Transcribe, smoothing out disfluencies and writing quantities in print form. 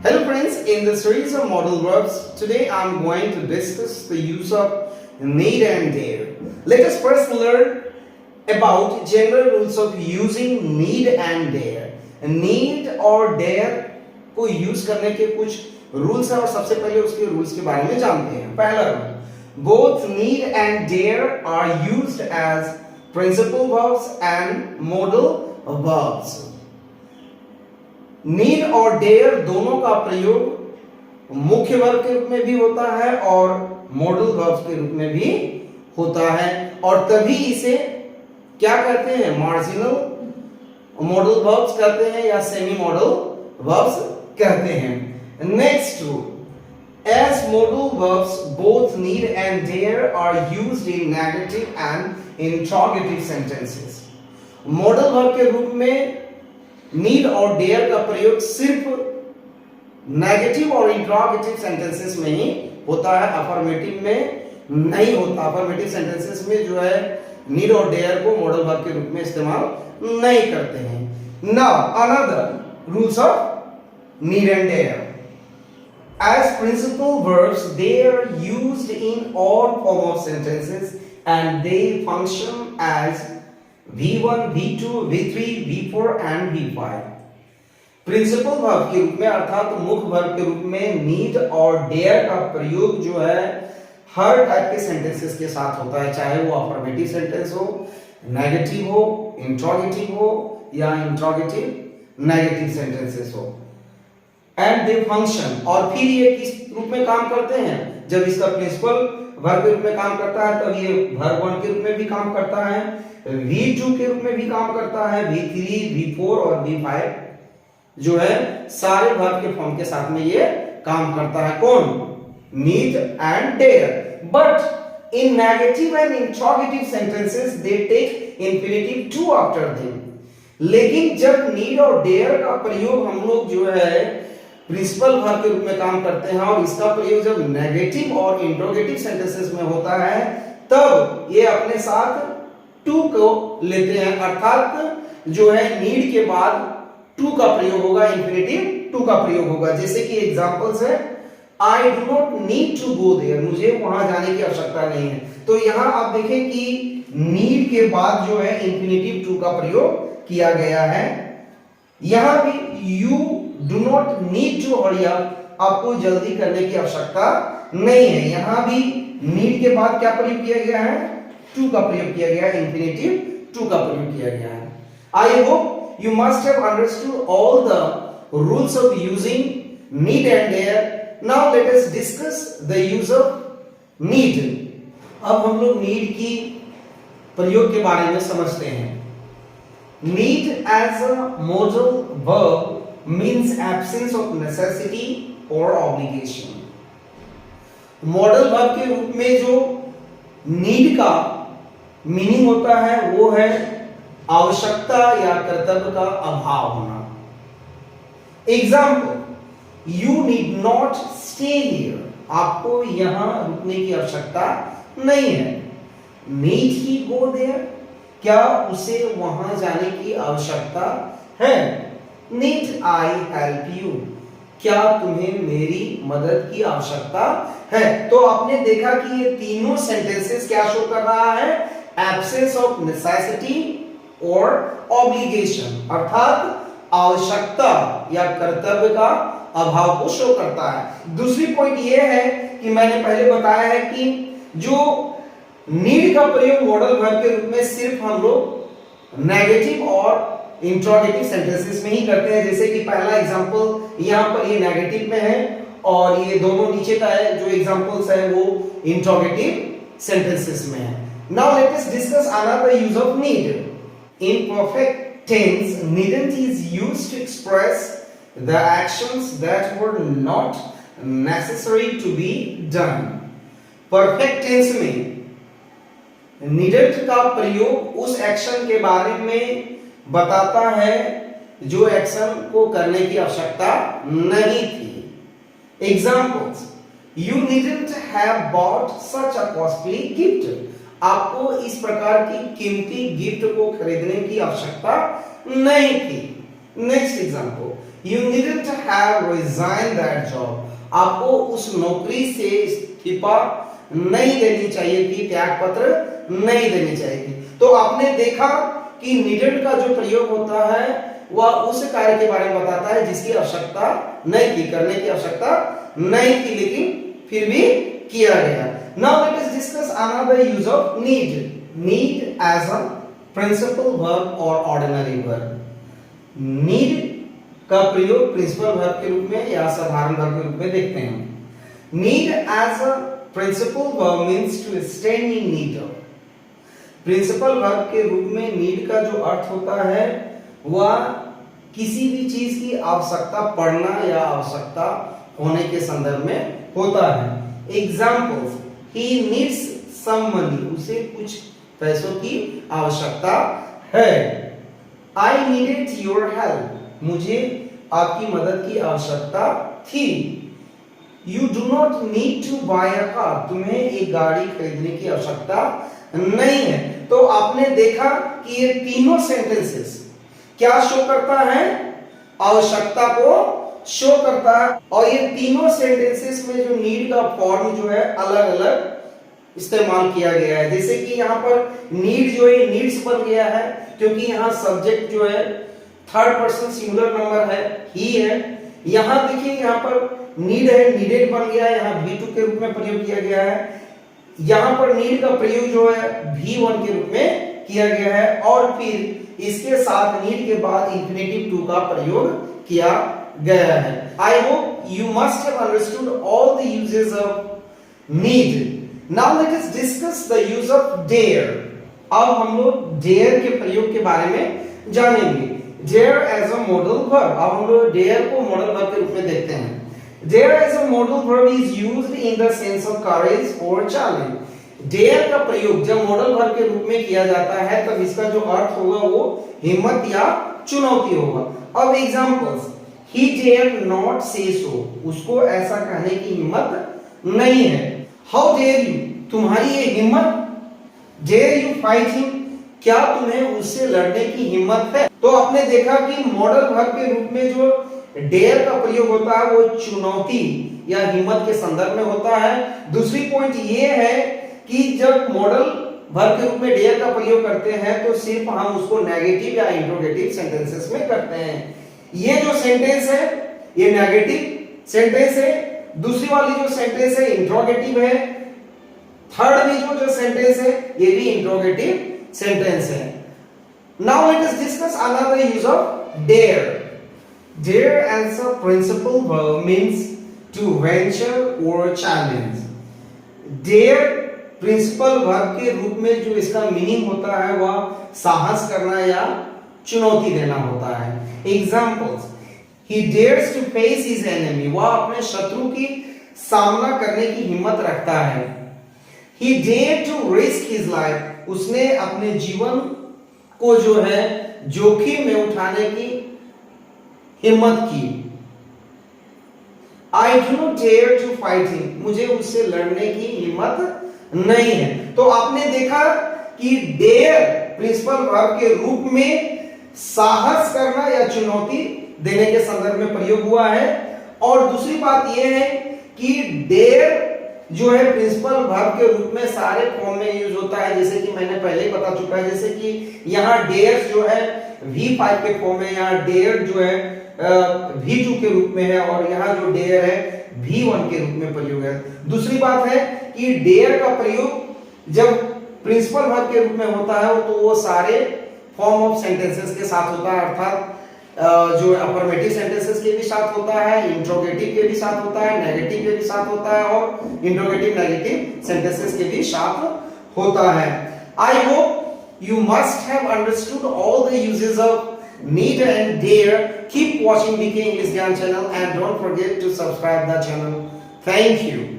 Hello friends, in the series of modal verbs, today I am going to discuss the use of need and dare. Let us first learn about general rules of using need and dare. Need और dare को use करने के कुछ rules हैं और सबसे पहले उसके रूल्स के बारे में जानते हैं. पहला rule, both need and dare are used as principal verbs and modal verbs. Need और डेयर दोनों का प्रयोग मुख्य वर्ब के रूप में भी होता है और मॉडल वर्ब्स के रूप में भी होता है और तभी इसे क्या कहते हैं, मार्जिनल मॉडल वर्ब्स कहते हैं या सेमी मॉडल वर्ब्स कहते हैं. Next rule, as modal verbs both need and dare are used in negative and interrogative sentences. Modal verb के रूप में नीड और डेयर का प्रयोग सिर्फ नेगेटिव और इंट्रोगेटिव सेंटेंसेस में ही होता है, अफर्मेटिव में नहीं होता. अफर्मेटिव सेंटेंसेस में जो है नीड और डेयर को मॉडल वर्ब के रूप में इस्तेमाल नहीं करते हैं. Now another rules of need and dare. As principal verbs, they are used in all form of sentences and they function as V1, V2, V3, V4 and V5. Principal verb के रूप में अर्थात मुख्य वर्ब के रूप में need और dare का प्रयोग जो है हर टाइप के सेंटेंसेस के साथ होता है, चाहे वो अफर्मेटिव सेंटेंस हो, नेगेटिव हो, इंट्रोगेटिव हो या इंट्रोगेटिव नेगेटिव सेंटेंसेस हो. एंड दे फंक्शन, और फिर ये किस रूप में काम करते हैं, जब इसका प्रिंसिपल वर्ब के रूप में काम करता है तब ये वर्ब 1 के रूप में भी काम करता है, V2 के रूप में भी काम करता है, V3, V4 और V5 जो है सारे वर्ब के फॉर्म के साथ में ये काम करता है. कौन? Need and dare. But in negative and interrogative sentences they take infinitive to after them. लेकिन जब नीड और डेयर का प्रयोग हम लोग जो है प्रिंसिपल वर्ब के रूप में काम करते हैं और इसका प्रयोग जब नेगेटिव और इंट्रोगेटिव सेंटेंसेस में होता है तब ये अपने साथ टू को लेते हैं, अर्थात जो है नीड के बाद टू का प्रयोग होगा, इंफिनिटिव टू का प्रयोग होगा. जैसे कि एग्जांपल्स है, I do not need to go there, मुझे वहां जाने की आवश्यकता नहीं है. तो यहां आप देखें कि नीड के बाद जो है इंफिनिटिव टू का प्रयोग किया गया है. यहां भी you do not need to hurry up, आपको जल्दी करने की आवश्यकता नहीं है. यहां भी नीड के बाद क्या प्रयोग किया गया है, टू का प्रयोग किया गया है, इंफिनिटिव टू का प्रयोग किया गया है. I hope you must have understood all the rules of using need and dare. Now let us discuss the use of need. अब हम लोग नीड की प्रयोग के बारे में समझते हैं. Need as a modal verb means absence of necessity or obligation. Modal verb के रूप में जो नीड का मीनिंग होता है वो है आवश्यकता या कर्तव्य का अभाव होना. Example, you need not stay here, आपको यहां रुकने की आवश्यकता नहीं है. नीड ही गो देयर, क्या उसे वहां जाने की आवश्यकता है. नीड आई हेल्प यू, क्या तुम्हें मेरी मदद की आवश्यकता है. तो आपने देखा कि ये तीनों सेंटेंसेस क्या शो कर रहा है, एब्सेंस ऑफ नेसेसिटी और ऑब्लिगेशन, अर्थात आवश्यकता या कर्तव्य का अभाव को शो करता है. दूसरी पॉइंट ये है कि मैंने पहले बताया है कि जो नीड का प्रयोग मॉडल वर्ब के रूप में सिर्फ हम लोग नेगेटिव और इंट्रोगेटिव सेंटेंसेस में ही करते हैं. जैसे कि पहला एग्जांपल यहां पर ये नेगेटिव में है और ये दोनों नीचे का है जो एग्जांपल्स है वो इंट्रोगेटिव सेंटेंसेस में है. Now let us discuss another use of need. In perfect tense needn't is used to express the actions that were not necessary to be done. Perfect tense में needed का प्रयोग उस action के बारे में बताता है जो एक्शन को करने की आवश्यकता नहीं थी. Examples, you needn't have bought such a costly gift, आपको इस प्रकार की कीमती गिफ्ट को खरीदने की आवश्यकता नहीं थी. Next example, You needn't have resigned that job. आपको उस नौकरी से इस्तीफा नहीं देनी चाहिए थी, त्याग पत्र नहीं देनी चाहिए थी। तो आपने देखा कि needn't का जो प्रयोग होता है वह उस कार्य के बारे में बताता है जिसकी आवश्यकता नहीं थी, करने की आवश्यकता नहीं थी, लेकिन फिर भी किया गया। Now let us discuss another use of need. Need as a principal verb or ordinary verb. Need का प्रयोग प्रिंसिपल वर्ब के रूप में या साधारण वर्ब के रूप में देखते हैं। Need as a principal verb means to stand in need of. Principal verb के रूप में need का जो अर्थ होता है वह किसी भी चीज की आवश्यकता पड़ना या आवश्यकता होने के संदर्भ में होता है। Examples, he needs some money, उसे कुछ पैसों की आवश्यकता है। I needed your help, मुझे आपकी मदद की आवश्यकता थी। You do not need to buy a car, तुम्हें एक गाड़ी खरीदने की आवश्यकता नहीं है। तो आपने देखा कि ये तीनों सेंटेंसेस क्या शो करता है? आवश्यकता को शो करता है। और ये तीनों सेंटेंसेस में जो नीड का फॉर्म जो है अलग अलग इस्तेमाल किया गया है। जैसे कि यहाँ पर नीड जो है नीड्स बन गया है क्योंकि यहाँ सब्जेक्ट जो है थर्ड पर्सन सिंगुलर नंबर है, ही है। यहाँ देखिए यहाँ पर नीड है, नीडेड बन गया है, यहाँ V2 के रूप में प्रयोग किया गया है। यहाँ पर नीड का प्रयोग जो है V1 के रूप में किया गया है और फिर इसके साथ नीड के बाद इंफिनिटिव टू का प्रयोग किया गया है। I hope you must have understood all the uses of need. Now let us discuss the use of dare. अब हम लोग dare के प्रयोग के बारे में जानेंगे। Dare as a modal verb. अब हम लोग dare को modal verb के रूप में देखते हैं। Dare as a modal verb is used in the sense of courage or challenge. Dare का प्रयोग जब modal verb के रूप में किया जाता है तब इसका जो अर्थ होगा वो हिम्मत या चुनौती होगा। अब examples, he dared not say so, उसको ऐसा कहने की हिम्मत नहीं है। How dare you, तुम्हारी ये हिम्मत। Dare you fight him, क्या तुम्हें उससे लड़ने की हिम्मत है। तो आपने देखा कि मॉडल वर्ब के रूप में जो डेयर का प्रयोग होता है वो चुनौती या हिम्मत के संदर्भ में होता है। दूसरी पॉइंट ये है कि जब मॉडल वर्ब के रूप में डेयर का प्रयोग करते हैं तो सिर्फ हम उसको नेगेटिव या इंट्रोगेटिव सेंटेंसेस में करते हैं। ये जो सेंटेंस है ये नेगेटिव सेंटेंस है, दूसरी वाली जो सेंटेंस है इंट्रोगेटिव है, थर्ड में जो सेंटेंस है ये भी इंट्रोगेटिव सेंटेंस है। Now let us discuss another use of dare. Dare as a principal verb means to venture or challenge. Dare principal verb के रूप में जो इसका मीनिंग होता है वह साहस करना या चुनौती देना होता है। Examples, he dares to face his enemy, वह अपने शत्रु की सामना करने की हिम्मत रखता है। He dared to risk his life, उसने अपने जीवन को जो है जोखिम में उठाने की हिम्मत की। I do not dare to fight him, मुझे उससे लड़ने की हिम्मत नहीं है। तो आपने देखा कि डेयर प्रिंसिपल वर्ब के रूप में साहस करना या चुनौती देने के संदर्भ में प्रयोग हुआ है। और दूसरी बात यह है कि डेयर जो है प्रिंसिपल वर्ब के रूप में सारे फॉर्म में यूज होता है, जैसे कि मैंने पहले ही बता चुका है। जैसे कि यहाँ डेयर जो है V5 के फॉर्म में, यहाँ डेयर जो है V2 के रूप में है और यहाँ जो डेयर है V1 के रूप में प्रयोग है। दूसरी बात है कि डेयर का प्रयोग जब प्रिंसिपल वर्ब के रूप में होता है तो वो सारे फॉर्म ऑफ सेंटेंसेस के साथ होता है, अर्थात जो अफर्मेटिव सेंटेंसेस के भी साथ होता है, इंट्रोगेटिव के भी साथ होता है, नेगेटिव के भी साथ होता है और इंट्रोगेटिव नेगेटिव सेंटेंसेस के भी साथ होता है। I hope you must have understood all the uses of need and dare. Keep watching DK English Gyan channel and don't forget to subscribe the channel. Thank you.